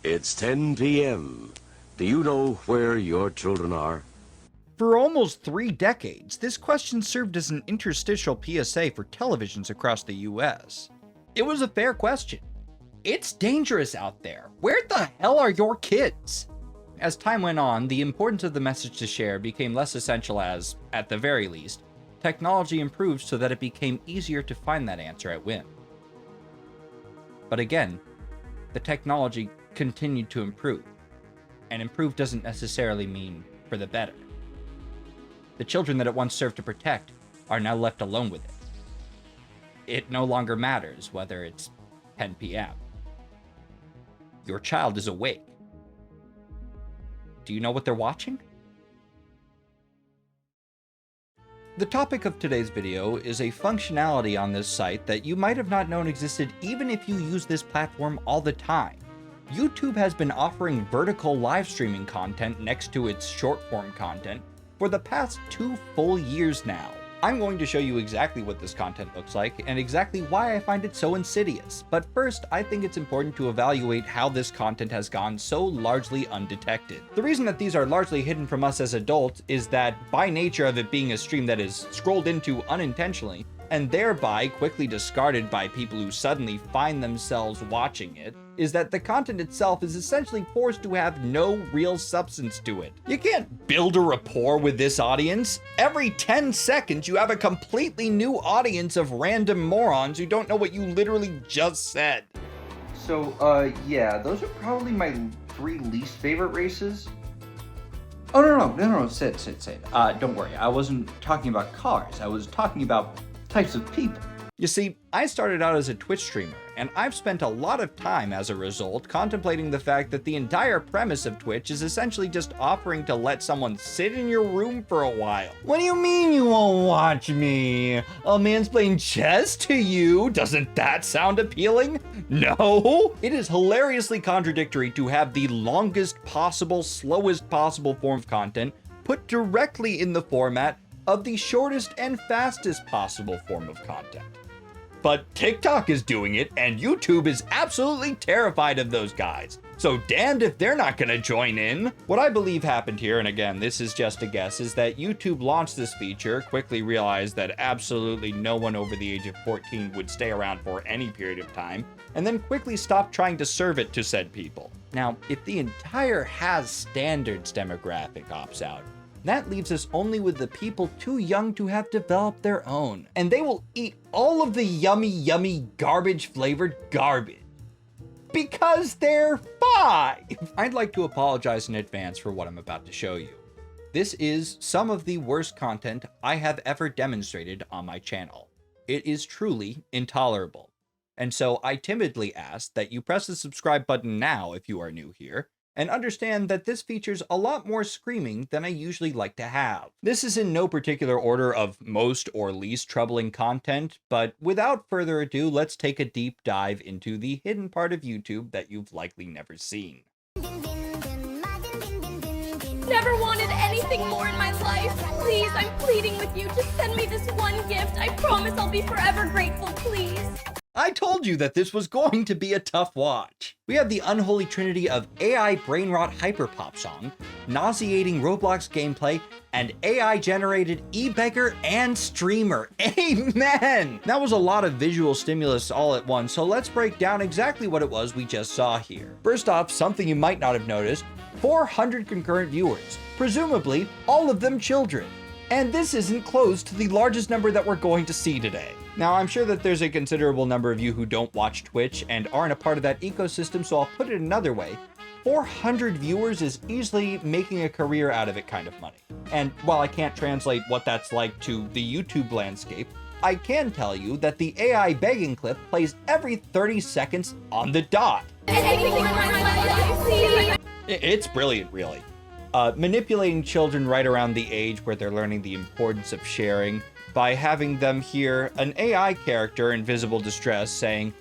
It's 10 p.m. Do you know where your children are? For almost 3 decades, this question served as an interstitial PSA for televisions across the US. It was a fair question. It's dangerous out there. Where the hell are your kids? As time went on, the importance of the message to share became less essential as, at the very least, technology improved so that it became easier to find that answer at whim. But again, the technology continued to improve, and improve doesn't necessarily mean for the better. The children that it once served to protect are now left alone with it. It no longer matters whether it's 10 p.m. Your child is awake. Do you know what they're watching? The topic of today's video is a functionality on this site that you might have not known existed even if you use this platform all the time. YouTube has been offering vertical live streaming content next to its short-form content for the past 2 full years now. I'm going to show you exactly what this content looks like and exactly why I find it so insidious. But first, I think it's important to evaluate how this content has gone so largely undetected. The reason that these are largely hidden from us as adults is that by nature of it being a stream that is scrolled into unintentionally, and thereby quickly discarded by people who suddenly find themselves watching it, is that the content itself is essentially forced to have no real substance to it. You can't build a rapport with this audience. Every 10 seconds, you have a completely new audience of random morons who don't know what you literally just said. So, yeah, those are probably my 3 least favorite races. Oh, no, sit. Don't worry, I wasn't talking about cars, I was talking about types of people. You see, I started out as a Twitch streamer, and I've spent a lot of time as a result contemplating the fact that the entire premise of Twitch is essentially just offering to let someone sit in your room for a while. What do you mean you won't watch me? A man's playing chess to you? Doesn't that sound appealing? No? It is hilariously contradictory to have the longest possible, slowest possible form of content put directly in the format of the shortest and fastest possible form of content. But TikTok is doing it, and YouTube is absolutely terrified of those guys. So damned if they're not gonna join in. What I believe happened here, and again, this is just a guess, is that YouTube launched this feature, quickly realized that absolutely no one over the age of 14 would stay around for any period of time, and then quickly stopped trying to serve it to said people. Now, if the entire has standards demographic opts out, that leaves us only with the people too young to have developed their own. And they will eat all of the yummy garbage flavored garbage. Because they're 5! I'd like to apologize in advance for what I'm about to show you. This is some of the worst content I have ever demonstrated on my channel. It is truly intolerable. And so I timidly ask that you press the subscribe button now if you are new here, and understand that this features a lot more screaming than I usually like to have. This is in no particular order of most or least troubling content, but without further ado, let's take a deep dive into the hidden part of YouTube that you've likely never seen. Never wanted anything more in my life. Please, I'm pleading with you, just send me this one gift. I promise I'll be forever grateful, please. I told you that this was going to be a tough watch. We have the unholy trinity of AI brainrot hyperpop song, nauseating Roblox gameplay, and AI-generated e-beggar and streamer. Amen! That was a lot of visual stimulus all at once, so let's break down exactly what it was we just saw here. First off, something you might not have noticed, 400 concurrent viewers, presumably all of them children. And this isn't close to the largest number that we're going to see today. Now, I'm sure that there's a considerable number of you who don't watch Twitch and aren't a part of that ecosystem, so I'll put it another way. 400 viewers is easily making a career out of it kind of money. And while I can't translate what that's like to the YouTube landscape, I can tell you that the AI begging clip plays every 30 seconds on the dot. It's brilliant, really. Manipulating children right around the age where they're learning the importance of sharing by having them hear an AI character in visible distress saying,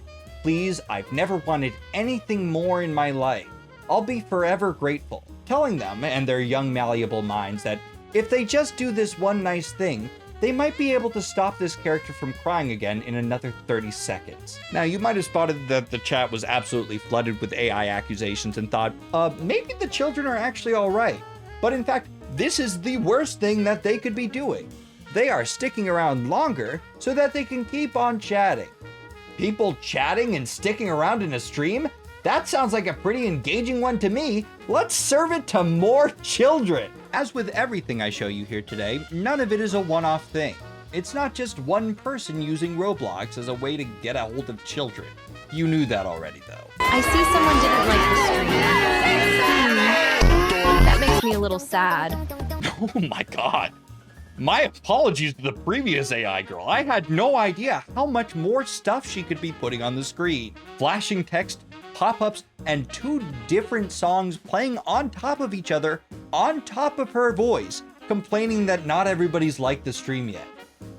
"Please, I've never wanted anything more in my life. I'll be forever grateful." Telling them and their young malleable minds that if they just do this one nice thing, they might be able to stop this character from crying again in another 30 seconds. Now, you might have spotted that the chat was absolutely flooded with AI accusations and thought, maybe the children are actually all right. But in fact, this is the worst thing that they could be doing. They are sticking around longer so that they can keep on chatting. People chatting and sticking around in a stream? That sounds like a pretty engaging one to me. Let's serve it to more children. As with everything I show you here today, none of it is a one-off thing. It's not just one person using Roblox as a way to get a hold of children. You knew that already, though. I see someone didn't like the stream. That makes me a little sad. Oh my god. My apologies to the previous AI girl. I had no idea how much more stuff she could be putting on the screen. Flashing text, pop-ups, and 2 different songs playing on top of each other, on top of her voice, complaining that not everybody's liked the stream yet.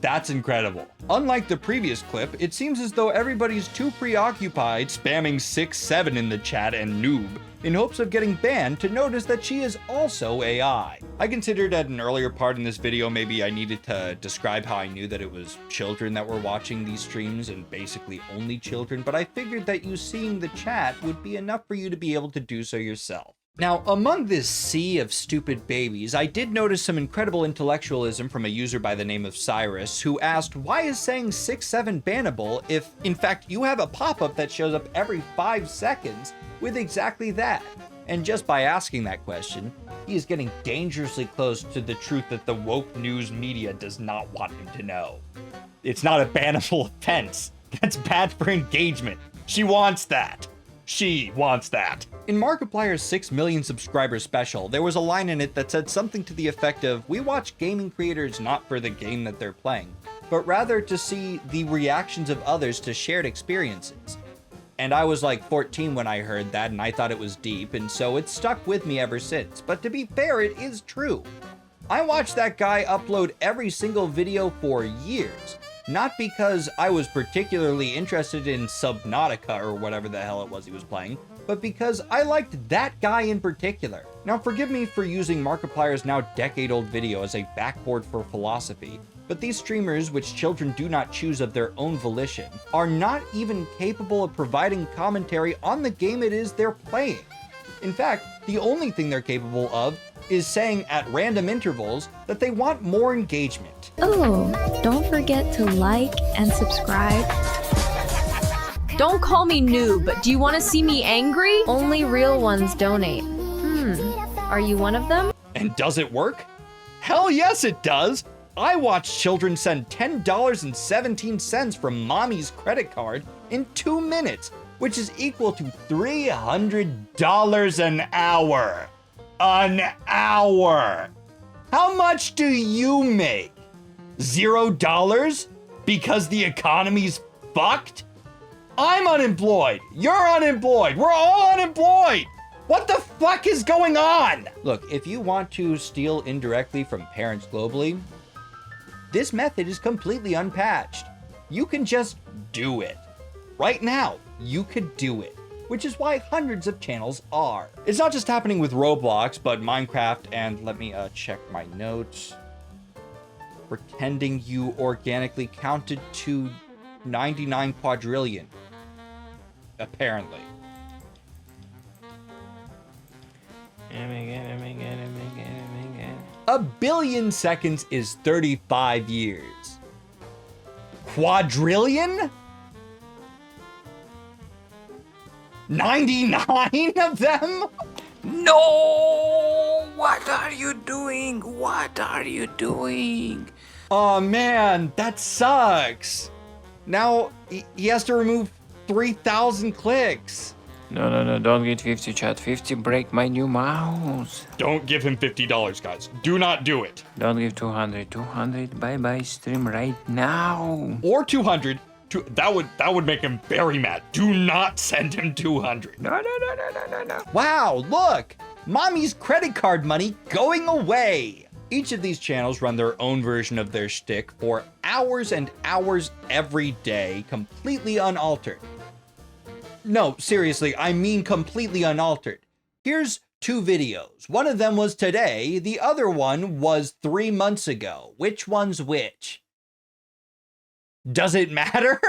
That's incredible. Unlike the previous clip, it seems as though everybody's too preoccupied spamming 6-7 in the chat and noob in hopes of getting banned to notice that she is also AI. I considered at an earlier part in this video maybe I needed to describe how I knew that it was children that were watching these streams and basically only children, but I figured that you seeing the chat would be enough for you to be able to do so yourself. Now, among this sea of stupid babies, I did notice some incredible intellectualism from a user by the name of Cyrus, who asked, why is saying 6-7 bannable if, in fact, you have a pop-up that shows up every 5 seconds with exactly that? And just by asking that question, he is getting dangerously close to the truth that the woke news media does not want him to know. It's not a bannable offense. That's bad for engagement. She wants that. She wants that. In Markiplier's 6 million subscribers special, there was a line in it that said something to the effect of, we watch gaming creators not for the game that they're playing, but rather to see the reactions of others to shared experiences. And I was like 14 when I heard that, and I thought it was deep, and so it's stuck with me ever since. But to be fair, it is true. I watched that guy upload every single video for years. Not because I was particularly interested in Subnautica or whatever the hell it was he was playing, but because I liked that guy in particular. Now forgive me for using Markiplier's now decade-old video as a backboard for philosophy, but these streamers, which children do not choose of their own volition, are not even capable of providing commentary on the game it is they're playing. In fact, the only thing they're capable of is saying at random intervals that they want more engagement. Oh, don't forget to like and subscribe. Don't call me noob. Do you want to see me angry? Only real ones donate. Are you one of them? And does it work? Hell yes it does! I watched children send $10.17 from mommy's credit card in 2 minutes, which is equal to $300 an hour. An hour! How much do you make? $0? Because the economy's fucked? I'm unemployed. You're unemployed. We're all unemployed. What the fuck is going on? Look, if you want to steal indirectly from parents globally, this method is completely unpatched. You can just do it. Right now, you could do it, which is why hundreds of channels are. It's not just happening with Roblox, but Minecraft and, let me check my notes. Pretending you organically counted to 99 quadrillion. Apparently. A billion seconds is 35 years. Quadrillion? 99 of them? No! What are you doing? What are you doing? Oh man, that sucks. Now he has to remove 3,000 clicks. No, don't get 50, chat. 50, break my new mouse. Don't give him $50, guys. Do not do it. Don't give 200. 200, bye-bye, stream right now. Or 200. That would make him very mad. Do not send him 200. No. Wow, look! Mommy's credit card money going away! Each of these channels run their own version of their shtick for hours and hours every day, completely unaltered. No, seriously, I mean completely unaltered. Here's 2 videos. One of them was today, the other one was 3 months ago. Which one's which? Does it matter?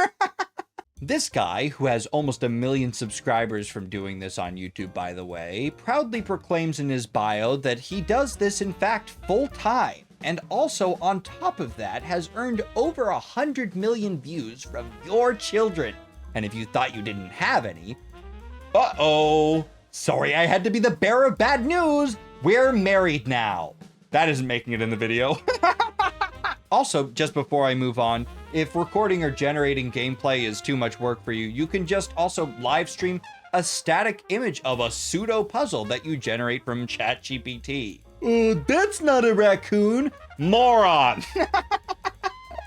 This guy, who has almost 1 million subscribers from doing this on YouTube, by the way, proudly proclaims in his bio that he does this in fact full time, and also on top of that has earned over 100 million views from your children. And if you thought you didn't have any, uh-oh, sorry I had to be the bearer of bad news. We're married now. That isn't making it in the video. Also, just before I move on, if recording or generating gameplay is too much work for you, you can just also live stream a static image of a pseudo puzzle that you generate from ChatGPT. That's not a raccoon, moron.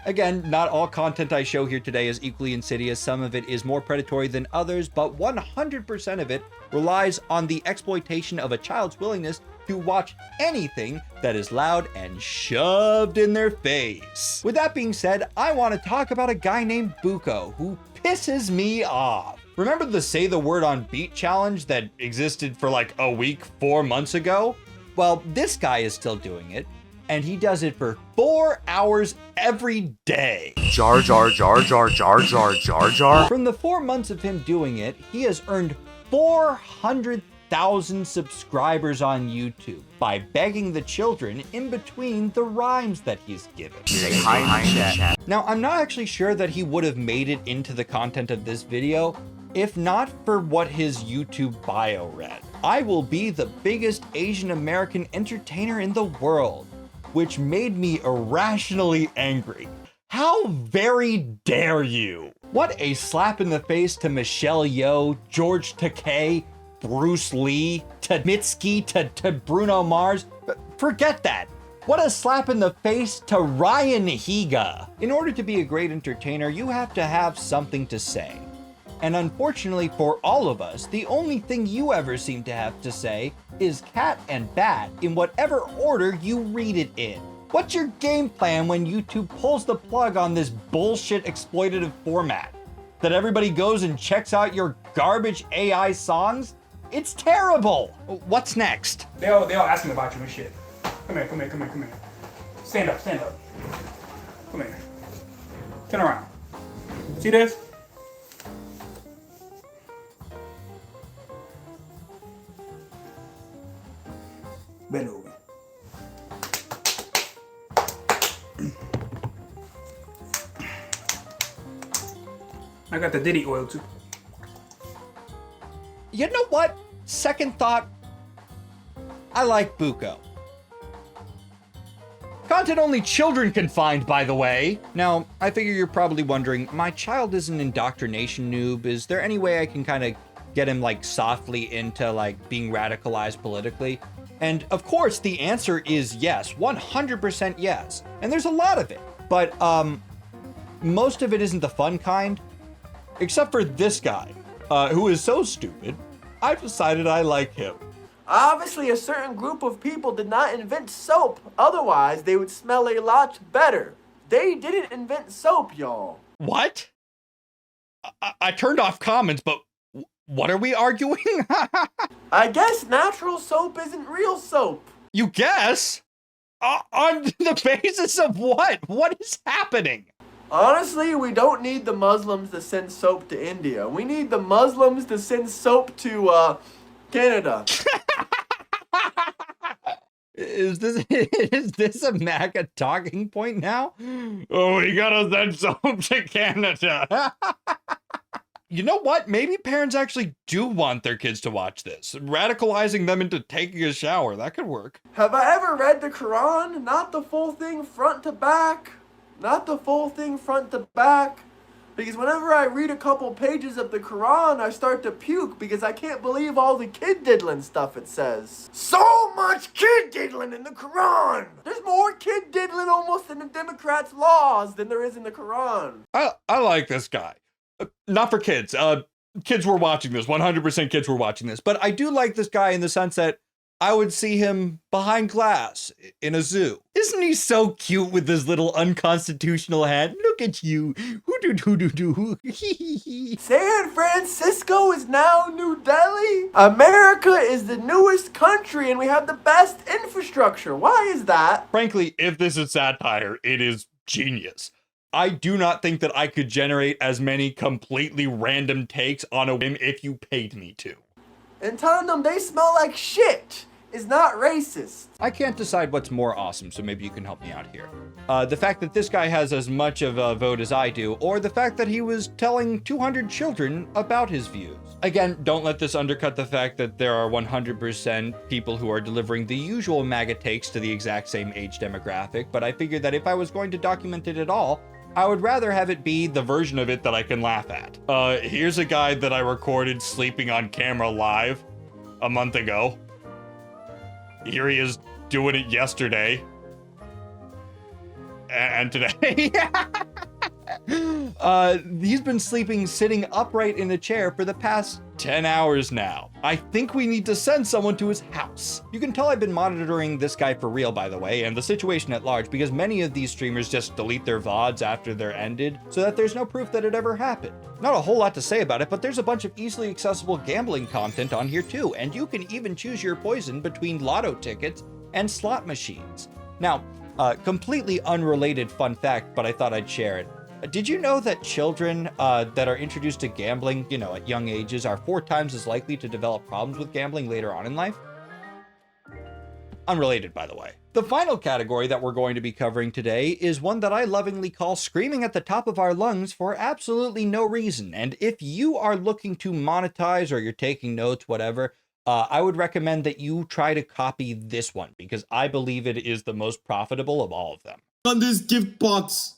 Again, not all content I show here today is equally insidious. Some of it is more predatory than others, but 100% of it relies on the exploitation of a child's willingness to watch anything that is loud and shoved in their face. With that being said, I want to talk about a guy named Buko who pisses me off. Remember the Say the Word on Beat challenge that existed for like a week 4 months ago? Well, this guy is still doing it, and he does it for 4 hours every day. Jar jar jar jar jar jar jar jar. From the 4 months of him doing it, he has earned 400,000 subscribers on YouTube by begging the children in between the rhymes that he's given. Say hi in the chat. Now, I'm not actually sure that he would have made it into the content of this video if not for what his YouTube bio read. I will be the biggest Asian American entertainer in the world, which made me irrationally angry. How very dare you? What a slap in the face to Michelle Yeoh, George Takei, Bruce Lee, to Mitski, to Bruno Mars. Forget that. What a slap in the face to Ryan Higa. In order to be a great entertainer, you have to have something to say. And unfortunately for all of us, the only thing you ever seem to have to say is cat and bat in whatever order you read it in. What's your game plan when YouTube pulls the plug on this bullshit exploitative format? That everybody goes and checks out your garbage AI songs? It's terrible! What's next? They all asking about you and shit. Come here, come here, come here, come here. Stand up, stand up. Come here. Turn around. See this? Bend over. I got the Diddy oil too. You know what? Second thought, I like Buko. Content only children can find, by the way. Now, I figure you're probably wondering, my child is an indoctrination noob. Is there any way I can kind of get him like softly into like being radicalized politically? And of course, the answer is yes, 100% yes. And there's a lot of it, but most of it isn't the fun kind, except for this guy, who is so stupid, I've decided I like him. Obviously, a certain group of people did not invent soap. Otherwise, they would smell a lot better. They didn't invent soap, y'all. What? I turned off comments, but what are we arguing? I guess natural soap isn't real soap. You guess? On the basis of what? What is happening? Honestly, we don't need the Muslims to send soap to India. We need the Muslims to send soap to, Canada. Is this a MAGA talking point now? Oh, we gotta send soap to Canada. You know what? Maybe parents actually do want their kids to watch this. Radicalizing them into taking a shower. That could work. Have I ever read the Quran? Not the full thing front to back. Not the full thing front to back. Because whenever I read a couple pages of the Quran, I start to puke because I can't believe all the kid diddling stuff it says. So much kid diddling in the Quran! There's more kid diddling almost in the Democrats' laws than there is in the Quran. I like this guy. Not for kids. Kids were watching this. 100% kids were watching this. But I do like this guy in the sense that I would see him behind glass in a zoo. Isn't he so cute with his little unconstitutional hat? Look at you. Hoo-doo-doo-doo-doo. San Francisco is now New Delhi. America is the newest country and we have the best infrastructure. Why is that? Frankly, if this is satire, it is genius. I do not think that I could generate as many completely random takes on a whim if you paid me to. And telling them they smell like shit is not racist. I can't decide what's more awesome, so maybe you can help me out here. The fact that this guy has as much of a vote as I do, or the fact that he was telling 200 children about his views. Again, don't let this undercut the fact that there are 100% people who are delivering the usual MAGA takes to the exact same age demographic, but I figured that if I was going to document it at all, I would rather have it be the version of it that I can laugh at. Here's a guy that I recorded sleeping on camera live a month ago. Here he is doing it yesterday. And today. He's been sleeping sitting upright in a chair for the past 10 hours now. I think we need to send someone to his house. You can tell I've been monitoring this guy for real, by the way, and the situation at large, because many of these streamers just delete their VODs after they're ended, so that there's no proof that it ever happened. Not a whole lot to say about it, but there's a bunch of easily accessible gambling content on here too, and you can even choose your poison between lotto tickets and slot machines. Now, completely unrelated fun fact, but I thought I'd share it. Did you know that children that are introduced to gambling, at young ages are 4 times as likely to develop problems with gambling later on in life? Unrelated, by the way. The final category that we're going to be covering today is one that I lovingly call screaming at the top of our lungs for absolutely no reason. And if you are looking to monetize or you're taking notes, whatever, I would recommend that you try to copy this one because I believe it is the most profitable of all of them. On this gift box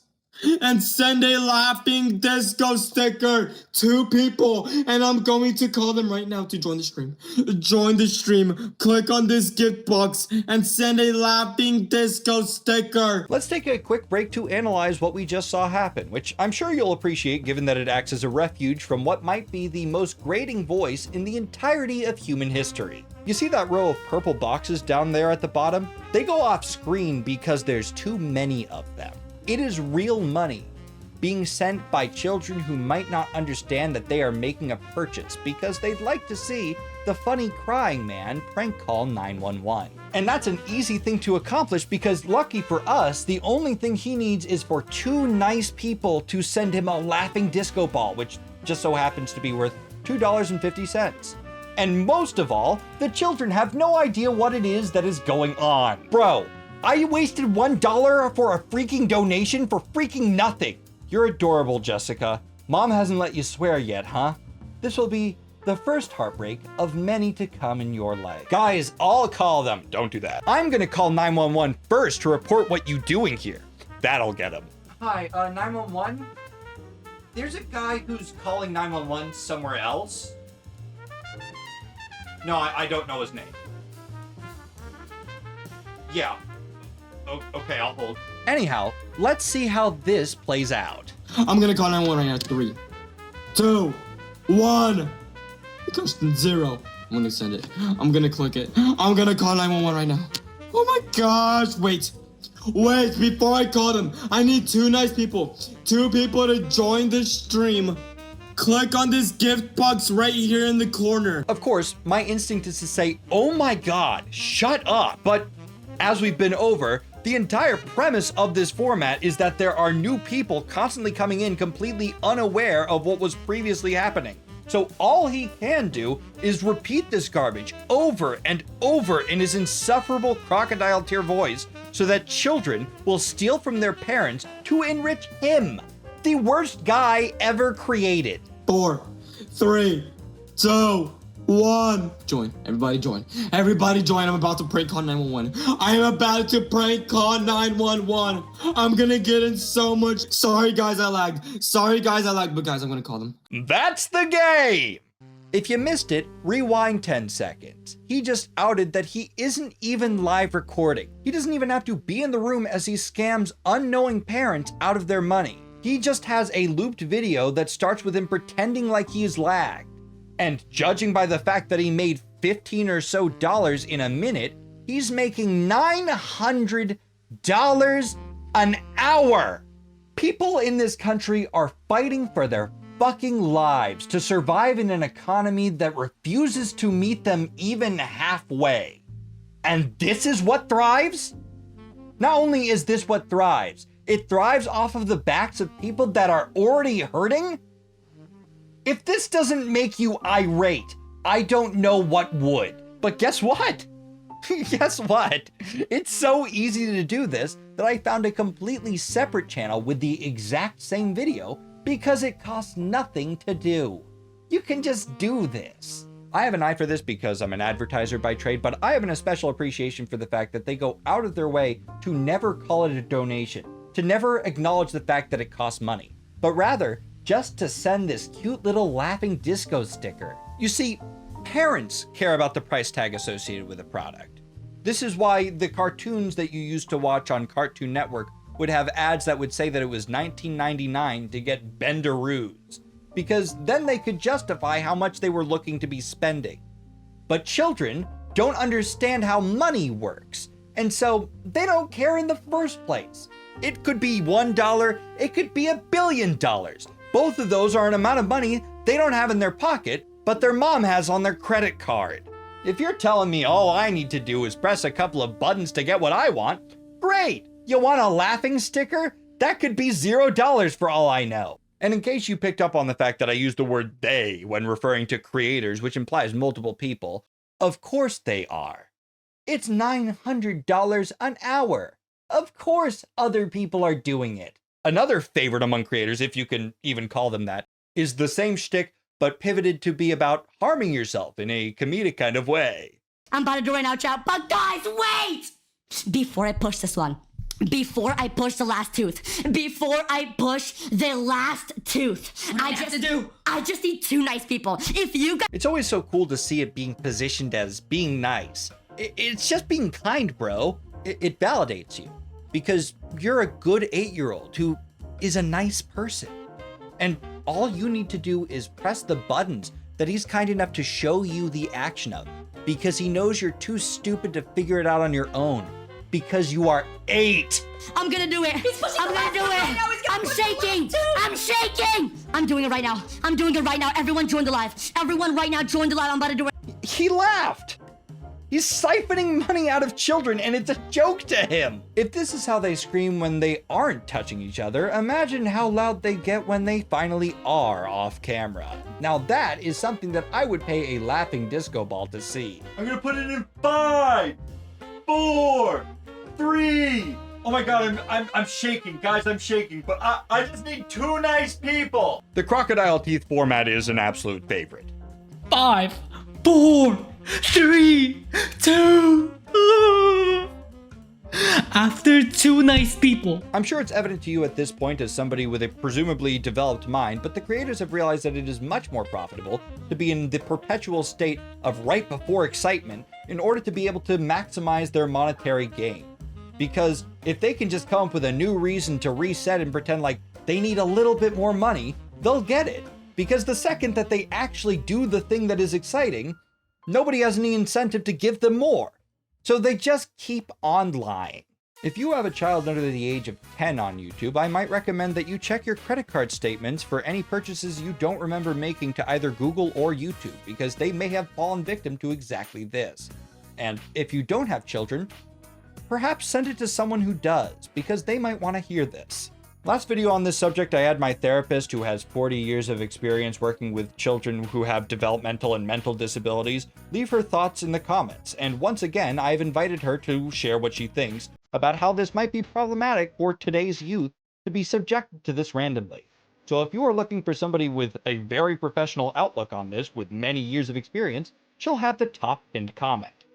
and send a laughing disco sticker to people, and I'm going to call them right now to join the stream. Join the stream, click on this gift box and send a laughing disco sticker. Let's take a quick break to analyze what we just saw happen, which I'm sure you'll appreciate given that it acts as a refuge from what might be the most grating voice in the entirety of human history. You see that row of purple boxes down there at the bottom? They go off screen because there's too many of them. It is real money being sent by children who might not understand that they are making a purchase because they'd like to see the funny crying man prank call 911. And that's an easy thing to accomplish because lucky for us, the only thing he needs is for 2 nice people to send him a laughing disco ball, which just so happens to be worth $2.50. And most of all, the children have no idea what it is that is going on. Bro, I wasted $1 for a freaking donation for freaking nothing. You're adorable, Jessica. Mom hasn't let you swear yet, huh? This will be the first heartbreak of many to come in your life. Guys, I'll call them. Don't do that. I'm gonna call 911 first to report what you doing here. That'll get him. Hi, 911? There's a guy who's calling 911 somewhere else. No, I don't know his name. Yeah. Okay, I'll hold. Anyhow, let's see how this plays out. I'm gonna call 911 right now. 3, 2, 1. Question 0. I'm gonna send it. I'm gonna click it. I'm gonna call 911 right now. Oh my gosh. Wait, before I call them, I need 2 nice people. 2 people to join the stream. Click on this gift box right here in the corner. Of course, my instinct is to say, oh my god, shut up. But as we've been over, the entire premise of this format is that there are new people constantly coming in completely unaware of what was previously happening. So all he can do is repeat this garbage over and over in his insufferable crocodile tear voice so that children will steal from their parents to enrich him, the worst guy ever created. 4, 3, 2, 1. Join. Everybody join. Everybody join. I'm about to prank call 911. I am about to prank call 911. I'm gonna get in so much. Sorry guys, I lagged. But guys, I'm gonna call them. That's the game! If you missed it, rewind 10 seconds. He just outed that he isn't even live recording. He doesn't even have to be in the room as he scams unknowing parents out of their money. He just has a looped video that starts with him pretending like he's lagged. And judging by the fact that he made $15 or so in a minute, he's making $900 an hour. People in this country are fighting for their fucking lives to survive in an economy that refuses to meet them even halfway. And this is what thrives? Not only is this what thrives, it thrives off of the backs of people that are already hurting? If this doesn't make you irate, I don't know what would. But guess what? Guess what? It's so easy to do this that I found a completely separate channel with the exact same video because it costs nothing to do. You can just do this. I have an eye for this because I'm an advertiser by trade, but I have an especial appreciation for the fact that they go out of their way to never call it a donation, to never acknowledge the fact that it costs money, but rather just to send this cute little laughing disco sticker. You see, parents care about the price tag associated with a product. This is why the cartoons that you used to watch on Cartoon Network would have ads that would say that it was $19.99 to get Bendaroos, because then they could justify how much they were looking to be spending. But children don't understand how money works, and so they don't care in the first place. It could be $1, it could be $1 billion. Both of those are an amount of money they don't have in their pocket, but their mom has on their credit card. If you're telling me all I need to do is press a couple of buttons to get what I want, great! You want a laughing sticker? That could be $0 for all I know. And in case you picked up on the fact that I use the word they when referring to creators, which implies multiple people, of course they are. It's $900 an hour. Of course other people are doing it. Another favorite among creators, if you can even call them that, is the same shtick, but pivoted to be about harming yourself in a comedic kind of way. I'm about to do it right now, chat. But guys, wait! Before I push this one, before I push the last tooth, before I push the last tooth, I just need two nice people. If you guys... It's always so cool to see it being positioned as being nice. It's just being kind, bro. It validates you because you're a good 8-year-old who is a nice person. And all you need to do is press the buttons that he's kind enough to show you the action of, because he knows you're too stupid to figure it out on your own, because you are 8. I'm gonna do it. I'm gonna do it. I'm shaking. I'm shaking. I'm doing it right now. I'm doing it right now. Everyone join the live. Everyone right now join the live. I'm about to do it. He laughed. He's siphoning money out of children, and it's a joke to him. If this is how they scream when they aren't touching each other, imagine how loud they get when they finally are off camera. Now that is something that I would pay a laughing disco ball to see. I'm gonna put it in 5, 4, 3. Oh my god, I'm shaking, guys, I'm shaking, but I just need 2 nice people. The crocodile teeth format is an absolute favorite. 5, 4, 3, 2. After 2 nice people. I'm sure it's evident to you at this point as somebody with a presumably developed mind, but the creators have realized that it is much more profitable to be in the perpetual state of right before excitement in order to be able to maximize their monetary gain. Because if they can just come up with a new reason to reset and pretend like they need a little bit more money, they'll get it. Because the second that they actually do the thing that is exciting, nobody has any incentive to give them more. So they just keep on lying. If you have a child under the age of 10 on YouTube, I might recommend that you check your credit card statements for any purchases you don't remember making to either Google or YouTube, because they may have fallen victim to exactly this. And if you don't have children, perhaps send it to someone who does, because they might want to hear this. Last video on this subject, I had my therapist, who has 40 years of experience working with children who have developmental and mental disabilities, leave her thoughts in the comments. And once again, I've invited her to share what she thinks about how this might be problematic for today's youth to be subjected to this randomly. So if you are looking for somebody with a very professional outlook on this, with many years of experience, she'll have the top pinned comment.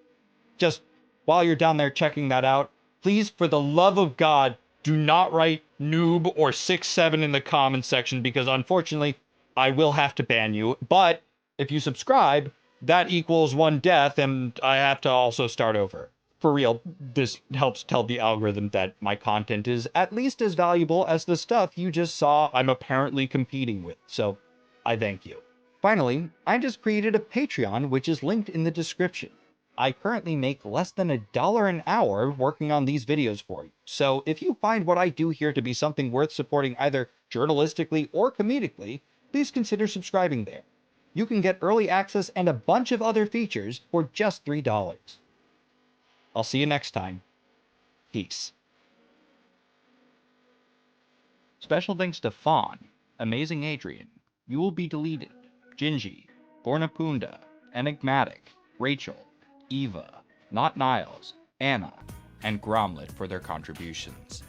Just while you're down there checking that out, please, for the love of God, do not write noob or 6'7" in the comments section, because unfortunately, I will have to ban you. But if you subscribe, that equals 1 death, and I have to also start over. For real, this helps tell the algorithm that my content is at least as valuable as the stuff you just saw I'm apparently competing with. So, I thank you. Finally, I just created a Patreon, which is linked in the description. I currently make less than $1 an hour working on these videos for you, so if you find what I do here to be something worth supporting either journalistically or comedically, please consider subscribing there. You can get early access and a bunch of other features for just $3. I'll see you next time. Peace. Special thanks to Fawn, Amazing Adrian, You Will Be Deleted, Gingy, Bornapunda, Enigmatic, Rachel, Eva, Not Niles, Anna, and Gromlet for their contributions.